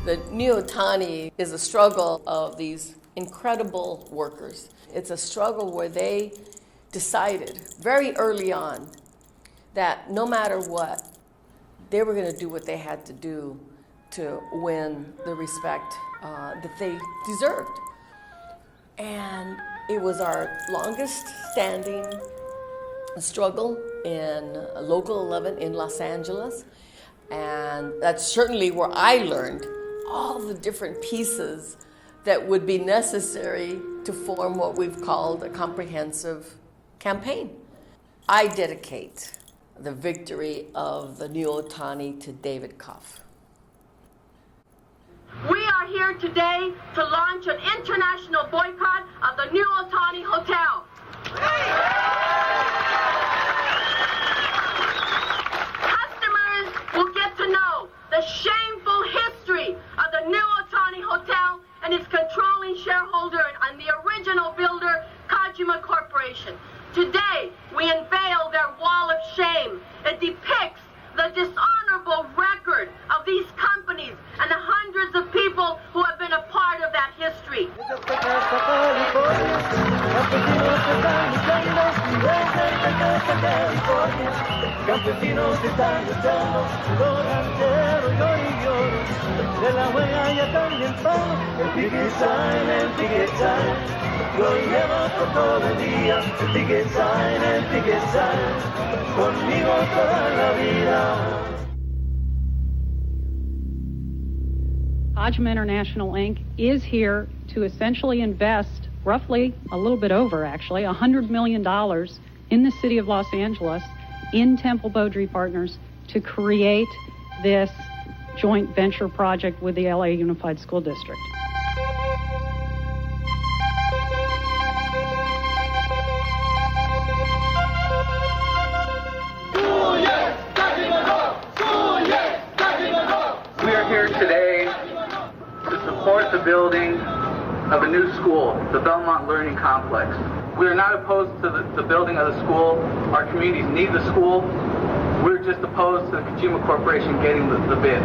The new Otani is a struggle of these incredible workers. It's a struggle where they decided very early on that no matter what, they were going to do what they had to do to win the respect that they deserved. And it was our longest standing struggle in Local 11 in Los Angeles. And that's certainly where I learned all the different pieces that would be necessary to form what we've called a comprehensive campaign. I dedicate the victory of the new Otani to David Koff. We are here today to launch an international boycott of the new Otani Hotel. Customers will get to know the shameful history of the new Otani Hotel and its controlling shareholder and the original builder, Kajima Corporation. Today, we unveil their wall of shame. It depicts the dishonorable record of these companies and the hundreds of people who have been a part of that history. Lo llevo por todo el día, el ticket sign, conmigo toda la vida. Kajima International Inc. is here to essentially invest roughly, a little bit over actually, $100 million in the city of Los Angeles in Temple Beaudry Partners to create this joint venture project with the LA Unified School District. We are here today to support the building of a new school, the Belmont Learning Complex. We are not opposed to the building of the school. Our communities need the school. We're just opposed to the Kajima Corporation getting the bid.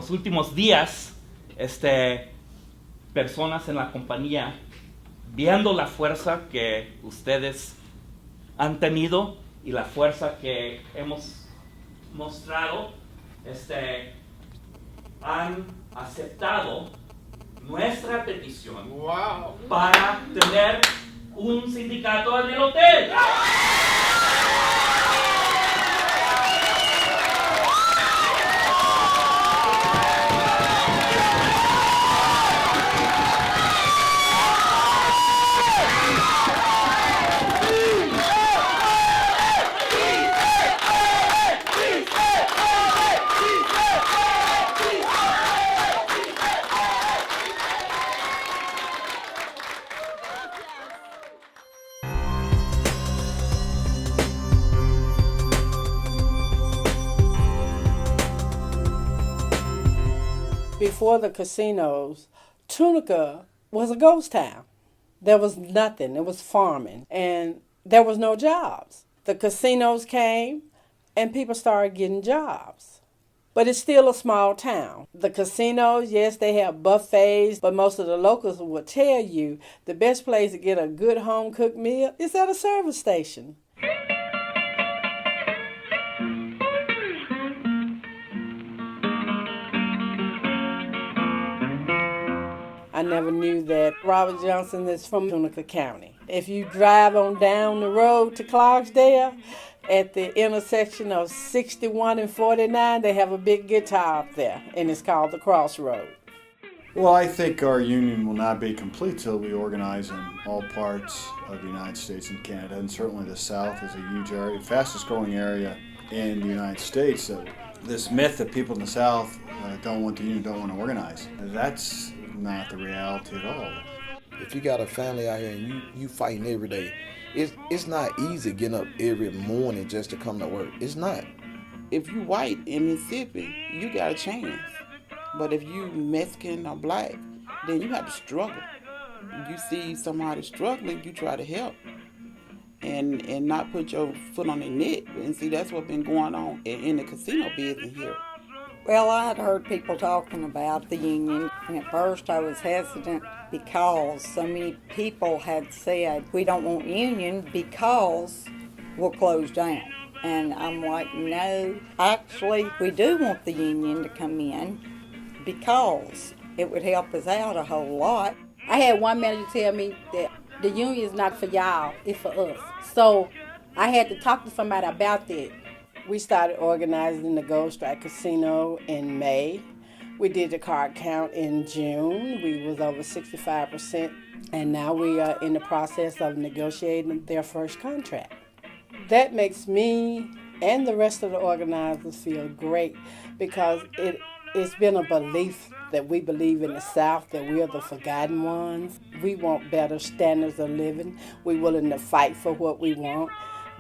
Últimos días, personas en la compañía, viendo la fuerza que ustedes han tenido y la fuerza que hemos mostrado, han aceptado nuestra petición para tener un sindicato en el hotel. Before the casinos, Tunica was a ghost town. There was nothing. It was farming, and there was no jobs. The casinos came, and people started getting jobs. but it's still a small town. The casinos, yes, they have buffets, but most of the locals will tell you the best place to get a good home-cooked meal is at a service station. I never knew that Robert Johnson is from Tunica County. If you drive on down the road to Clarksdale, at the intersection of 61 and 49, they have a big guitar up there, and it's called the Crossroad. Well, I think our union will not be complete till we organize in all parts of the United States and Canada, and certainly the South is a huge area, fastest growing area in the United States. This myth that people in the South don't want the union, don't want to organize, that's not the reality at all. If you got a family out here and you fighting every day, it's not easy getting up every morning just to come to work. It's not. If you white in Mississippi, you got a chance. But if you Mexican or black, then you have to struggle. You see somebody struggling, you try to help and not put your foot on their neck. And see, that's what's been going on in the casino business here. Well, I had heard people talking about the union, and at first I was hesitant because so many people had said, we don't want union because we'll close down. And I'm like, no, actually, we do want the union to come in because it would help us out a whole lot. I had one manager tell me that the union is not for y'all, it's for us. So I had to talk to somebody about that. We started organizing the Gold Strike Casino in May. We did the card count in June. We was over 65%, and now we are in the process of negotiating their first contract. That makes me and the rest of the organizers feel great because it's been a belief that we believe in the South, that we are the forgotten ones. We want better standards of living. We're willing to fight for what we want.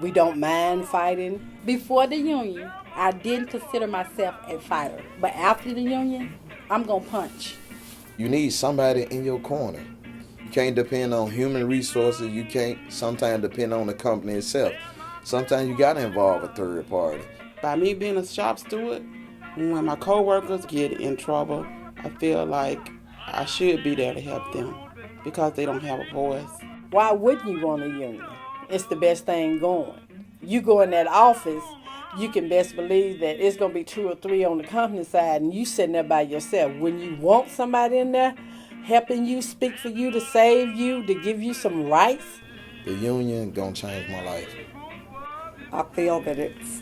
We don't mind fighting. Before the union, I didn't consider myself a fighter. But after the union, I'm going to punch. You need somebody in your corner. You can't depend on human resources. You can't sometimes depend on the company itself. Sometimes you got to involve a third party. By me being a shop steward, when my coworkers get in trouble, I feel like I should be there to help them because they don't have a voice. Why wouldn't you want a union? It's the best thing going. You go in that office, you can best believe that it's going to be 2 or 3 on the company side, and you sitting there by yourself. When you want somebody in there helping you, speak for you, to save you, to give you some rights, the union going to change my life. I feel that it's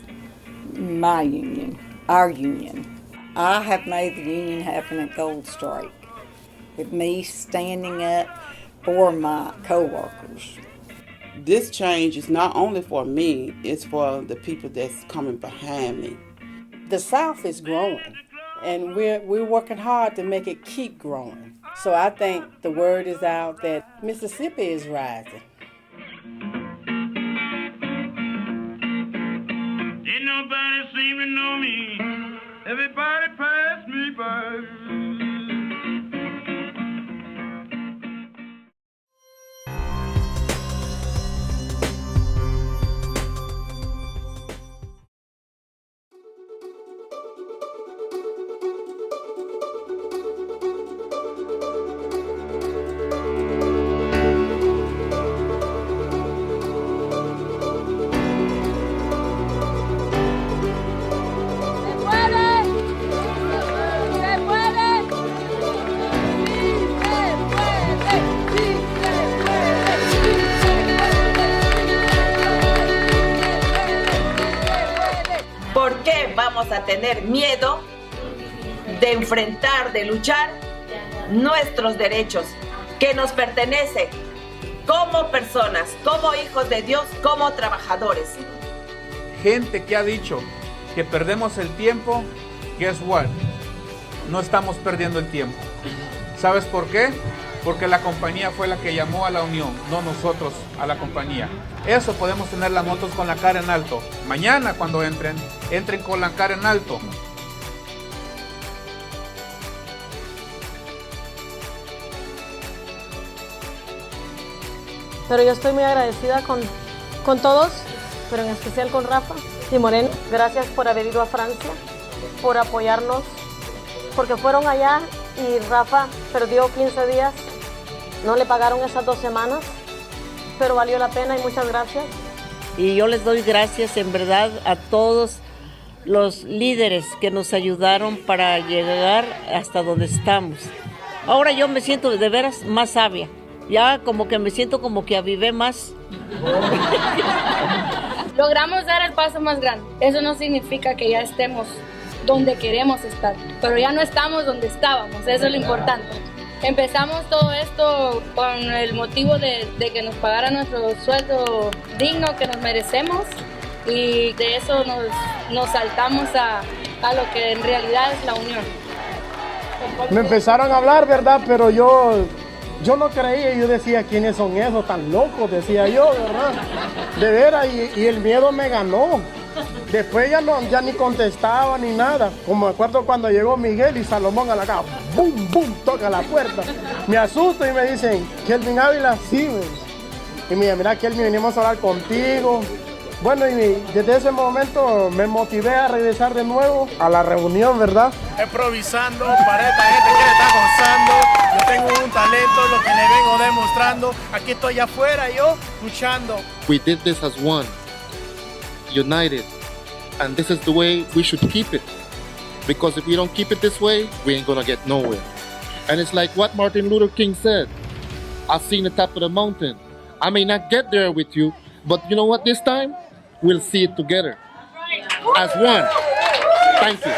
my union, our union. I have made the union happen at Gold Strike with me standing up for my coworkers. This change is not only for me, it's for the people that's coming behind me. The South is growing, and we're working hard to make it keep growing. So I think the word is out that Mississippi is rising. Ain't nobody seem to know me. Everybody pass me by. ¿Por qué vamos a tener miedo de enfrentar, de luchar nuestros derechos que nos pertenecen como personas, como hijos de Dios, como trabajadores? Gente que ha dicho que perdemos el tiempo, guess what? No estamos perdiendo el tiempo. ¿Sabes por qué? Porque la compañía fue la que llamó a la unión, no nosotros a la compañía. Eso podemos tener las motos con la cara en alto. Mañana cuando entren con la cara en alto. Pero yo estoy muy agradecida con todos, pero en especial con Rafa y Moreno. Gracias por haber ido a Francia por apoyarnos, porque fueron allá y Rafa perdió 15 días, no le pagaron esas 2 semanas, pero valió la pena y muchas gracias. Y yo les doy gracias en verdad a todos los líderes que nos ayudaron para llegar hasta donde estamos. Ahora yo me siento de veras más sabia, ya como que me siento como que avivé más. Logramos dar el paso más grande. Eso no significa que ya estemos donde queremos estar, pero ya no estamos donde estábamos, eso es lo importante. Empezamos todo esto con el motivo de que nos pagaran nuestro sueldo digno que nos merecemos y de eso nos saltamos a lo que en realidad es la unión. Me empezaron a hablar, ¿verdad? Pero yo no creía, yo decía, ¿quiénes son esos tan locos? Decía yo, ¿verdad? De veras, y el miedo me ganó. Después ya ni contestaba ni nada. Como me acuerdo cuando llegó Miguel y Salomón a la casa, ¡bum, bum! Toca la puerta. Me asusto y me dicen, Kelvin Ávila, sí. Y me dicen, mira, Kelvin, venimos a hablar contigo. Bueno, y desde ese momento me motivé a regresar de nuevo a la reunión, ¿verdad? Improvisando para esta gente que le está gozando. Yo tengo un talento, lo que le vengo demostrando. Aquí estoy afuera, yo luchando. We did this as one, united, and this is the way we should keep it. Because if we don't keep it this way, we ain't gonna get nowhere. And it's like what Martin Luther King said, I've seen the top of the mountain. I may not get there with you, but you know what, this time, we'll see it together as one. Thank you.